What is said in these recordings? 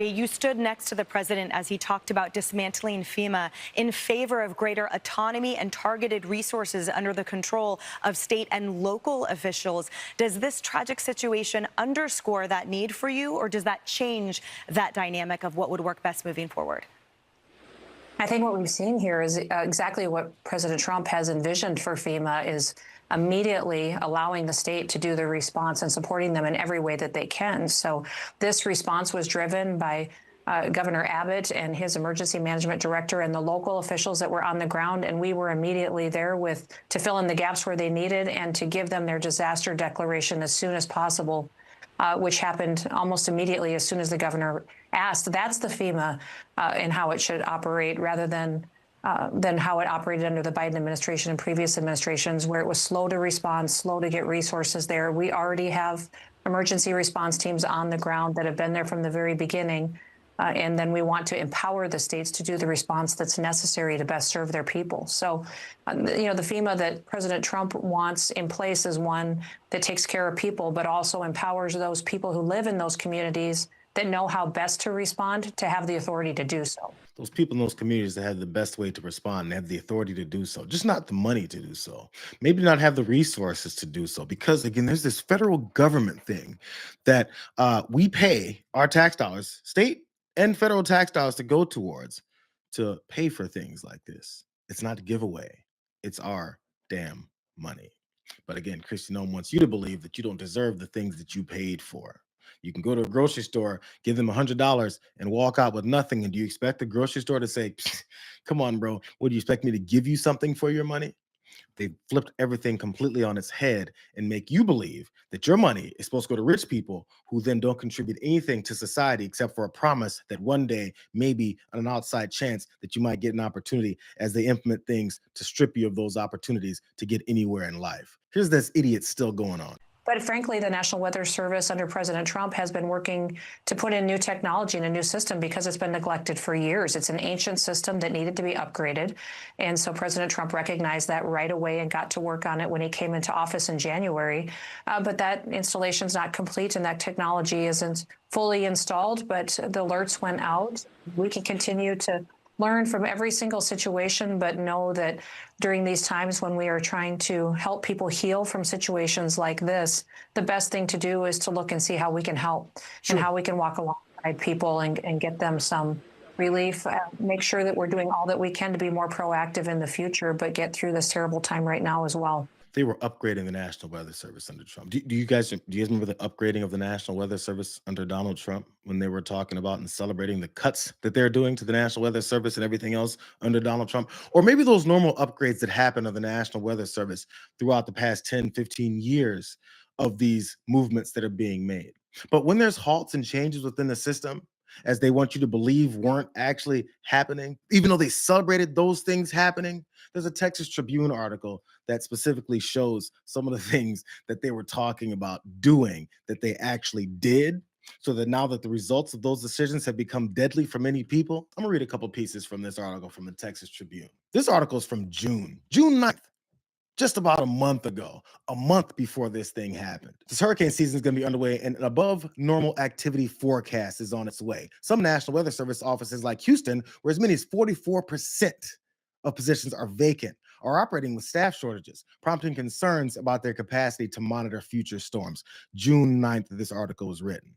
You stood next to the president as he talked about dismantling FEMA in favor of greater autonomy and targeted resources under the control of state and local officials. Does this tragic situation underscore that need for you, or does that change that dynamic of what would work best moving forward? I think what we've seen here is exactly what President Trump has envisioned for FEMA is immediately allowing the state to do the response and supporting them in every way that they can. So this response was driven by Governor Abbott and his emergency management director and the local officials that were on the ground. And we were immediately there to fill in the gaps where they needed and to give them their disaster declaration as soon as possible, which happened almost immediately as soon as the governor asked. That's the FEMA and how it should operate, rather than how it operated under the Biden administration and previous administrations, where it was slow to respond, slow to get resources there. We already have emergency response teams on the ground that have been there from the very beginning. And then we want to empower the states to do the response that's necessary to best serve their people. So, the FEMA that President Trump wants in place is one that takes care of people, but also empowers those people who live in those communities that know how best to respond to have the authority to do so. Those people in those communities that have the best way to respond and have the authority to do so, just not the money to do so, maybe not have the resources to do so. Because again, there's this federal government thing that we pay our tax dollars, state and federal tax dollars, to go towards to pay for things like this. It's not a giveaway. It's our damn money. But again, Kristi Noem wants you to believe that you don't deserve the things that you paid for. You can go to a grocery store, give them $100 and walk out with nothing. And do you expect the grocery store to say, come on, bro, what do you expect me to give you something for your money? They flipped everything completely on its head and make you believe that your money is supposed to go to rich people who then don't contribute anything to society except for a promise that one day, maybe on an outside chance, that you might get an opportunity as they implement things to strip you of those opportunities to get anywhere in life. Here's this idiot still going on. But frankly, the National Weather Service under President Trump has been working to put in new technology and a new system because it's been neglected for years. It's an ancient system that needed to be upgraded. And so President Trump recognized that right away and got to work on it when he came into office in January. But that installation is not complete and that technology isn't fully installed, but the alerts went out. We can continue to learn from every single situation, but know that during these times when we are trying to help people heal from situations like this, the best thing to do is to look and see how we can help and how we can walk alongside people and get them some relief. Make sure that we're doing all that we can to be more proactive in the future, but get through this terrible time right now as well. They were upgrading the National Weather Service under Trump. Do you guys remember the upgrading of the National Weather Service under Donald Trump, when they were talking about and celebrating the cuts that they're doing to the National Weather Service and everything else under Donald Trump? Or maybe those normal upgrades that happen of the National Weather Service throughout the past 10, 15 years of these movements that are being made. But when there's halts and changes within the system, as they want you to believe weren't actually happening, even though they celebrated those things happening. There's a Texas Tribune article that specifically shows some of the things that they were talking about doing that they actually did, so that now that the results of those decisions have become deadly for many people. I'm gonna read a couple pieces from this article from the Texas Tribune. This article is from June 9th. Just about a month ago, a month before this thing happened. This hurricane season is going to be underway, and an above normal activity forecast is on its way. Some National Weather Service offices like Houston, where as many as 44% of positions are vacant, are operating with staff shortages, prompting concerns about their capacity to monitor future storms. June 9th, this article was written.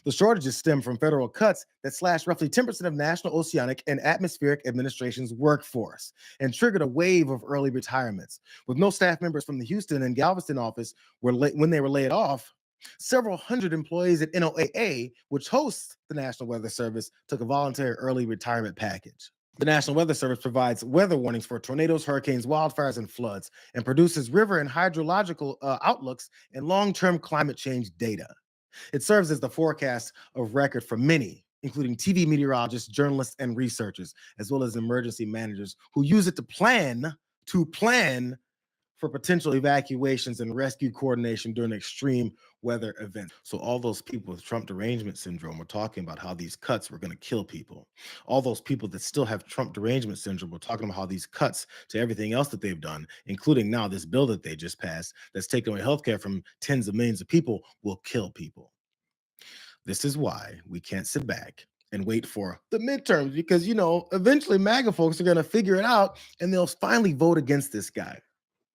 The shortages stem from federal cuts that slashed roughly 10% of National Oceanic and Atmospheric Administration's workforce and triggered a wave of early retirements. With no staff members from the Houston and Galveston office when they were laid off, several hundred employees at NOAA, which hosts the National Weather Service, took a voluntary early retirement package. The National Weather Service provides weather warnings for tornadoes, hurricanes, wildfires, and floods, and produces river and hydrological outlooks and long-term climate change data. It serves as the forecast of record for many, including TV meteorologists, journalists, and researchers, as well as emergency managers who use it to plan for potential evacuations and rescue coordination during extreme weather events. So all those people with Trump derangement syndrome were talking about how these cuts were going to kill people. All those people that still have Trump derangement syndrome were talking about how these cuts to everything else that they've done, including now this bill that they just passed that's taking away healthcare from tens of millions of people, will kill people. This is why we can't sit back and wait for the midterms because, eventually MAGA folks are going to figure it out and they'll finally vote against this guy.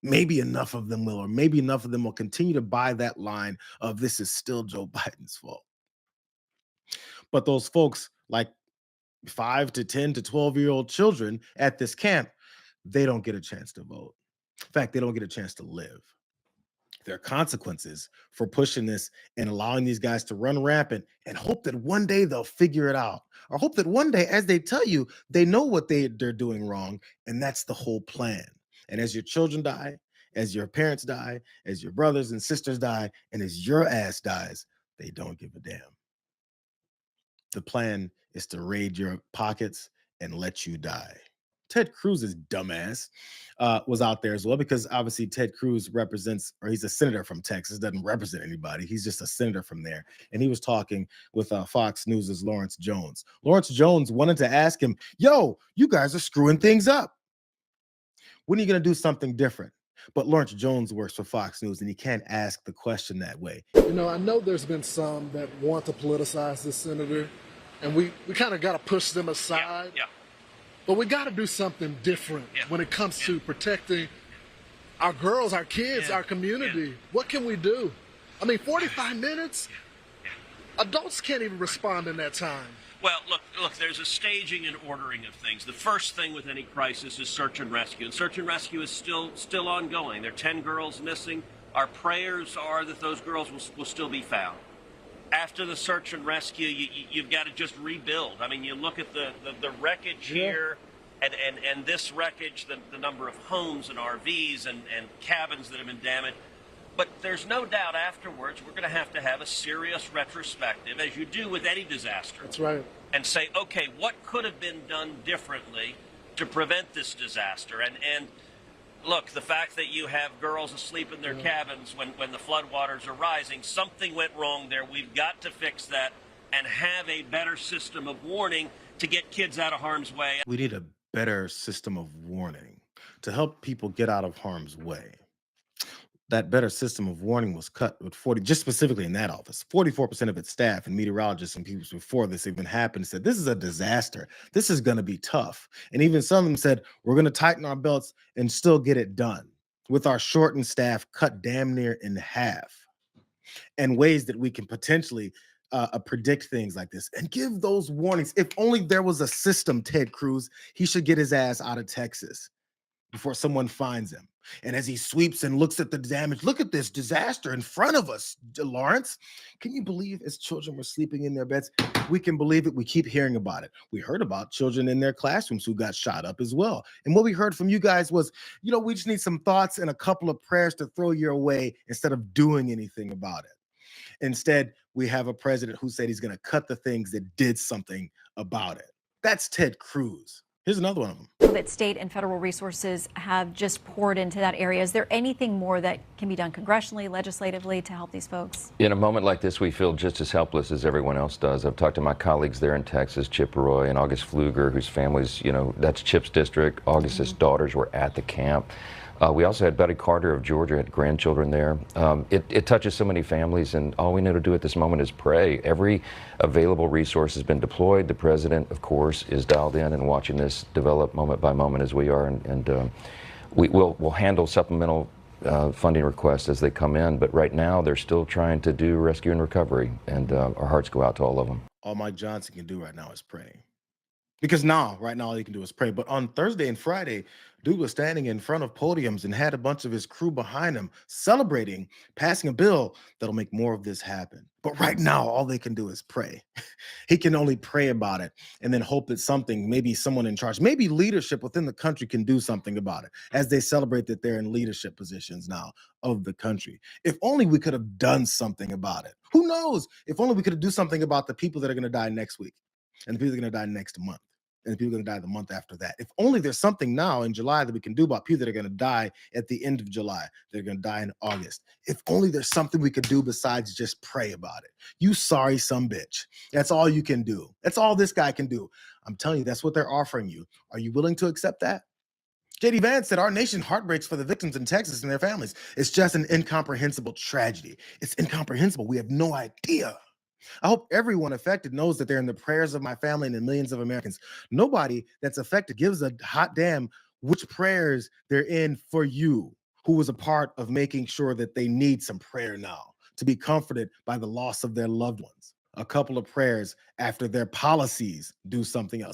Maybe enough of them will, or maybe enough of them will continue to buy that line of this is still Joe Biden's fault. But those folks, like 5 to 10 to 12-year-old children at this camp, they don't get a chance to vote. In fact, they don't get a chance to live. There are consequences for pushing this and allowing these guys to run rampant and hope that one day they'll figure it out, or hope that one day, as they tell you, they know what they're doing wrong, and that's the whole plan. And as your children die, as your parents die, as your brothers and sisters die, and as your ass dies, they don't give a damn. The plan is to raid your pockets and let you die. Ted Cruz's dumbass was out there as well, because obviously Ted Cruz represents, or he's a senator from Texas, doesn't represent anybody. He's just a senator from there. And he was talking with Fox News' Lawrence Jones. Lawrence Jones wanted to ask him, yo, you guys are screwing things up. When are you going to do something different? But Lawrence Jones works for Fox News, and he can't ask the question that way. I know there's been some that want to politicize this senator, and we kind of got to push them aside. Yeah. But we got to do something different when it comes to protecting our girls, our kids, our community. What can we do? I mean, 45 minutes? Adults can't even respond in that time. Well, look, there's a staging and ordering of things. The first thing with any crisis is search and rescue. And search and rescue is still ongoing. There are 10 girls missing. Our prayers are that those girls will still be found. After the search and rescue, you've got to just rebuild. I mean, you look at the wreckage here, and this wreckage, the number of homes and RVs and cabins that have been damaged. But there's no doubt afterwards we're going to have a serious retrospective, as you do with any disaster. That's right. And say, okay, what could have been done differently to prevent this disaster? And look, the fact that you have girls asleep in their cabins when the floodwaters are rising, something went wrong there. We've got to fix that and have a better system of warning to get kids out of harm's way. We need a better system of warning to help people get out of harm's way. That better system of warning was cut with just specifically in that office, 44% of its staff and meteorologists and people before this even happened said, this is a disaster. This is going to be tough. And even some of them said, we're going to tighten our belts and still get it done with our shortened staff cut damn near in half, and ways that we can potentially predict things like this and give those warnings. If only there was a system, Ted Cruz, he should get his ass out of Texas before someone finds him. And as he sweeps and looks at the damage, look at this disaster in front of us, Lawrence. Can you believe as children were sleeping in their beds? We can believe it. We keep hearing about it. We heard about children in their classrooms who got shot up as well. And what we heard from you guys was, we just need some thoughts and a couple of prayers to throw your way instead of doing anything about it. Instead, we have a president who said he's going to cut the things that did something about it. That's Ted Cruz. Here's another one of them. That state and federal resources have just poured into that area. Is there anything more that can be done congressionally, legislatively to help these folks? In a moment like this, we feel just as helpless as everyone else does. I've talked to my colleagues there in Texas, Chip Roy and August Pfluger, whose families, that's Chip's district. August's daughters were at the camp. We also had Betty Carter of Georgia, had grandchildren there. It touches so many families, and all we know to do at this moment is pray. Every available resource has been deployed. The president, of course, is dialed in and watching this develop moment by moment as we are, and we'll handle supplemental funding requests as they come in. But right now, they're still trying to do rescue and recovery, and our hearts go out to all of them. All Mike Johnson can do right now is pray. Because right now all he can do is pray. But on Thursday and Friday, dude was standing in front of podiums and had a bunch of his crew behind him celebrating, passing a bill that'll make more of this happen. But right now, all they can do is pray. He can only pray about it and then hope that maybe someone in charge, maybe leadership within the country can do something about it as they celebrate that they're in leadership positions now of the country. If only we could have done something about it. Who knows? If only we could have do something about the people that are going to die next week and the people that are going to die next month. And people are going to die the month after that. If only there's something now in July that we can do about people that are going to die at the end of July. They're going to die in August. If only there's something we could do besides just pray about it. You sorry some bitch. That's all you can do. That's all this guy can do. I'm telling you, that's what they're offering you. Are you willing to accept that? J.D. Vance said, our nation heartbreaks for the victims in Texas and their families. It's just an incomprehensible tragedy. It's incomprehensible. We have no idea I hope everyone affected knows that they're in the prayers of my family and the millions of Americans. Nobody that's affected gives a hot damn which prayers they're in for you, who was a part of making sure that they need some prayer now to be comforted by the loss of their loved ones. A couple of prayers after their policies do something else.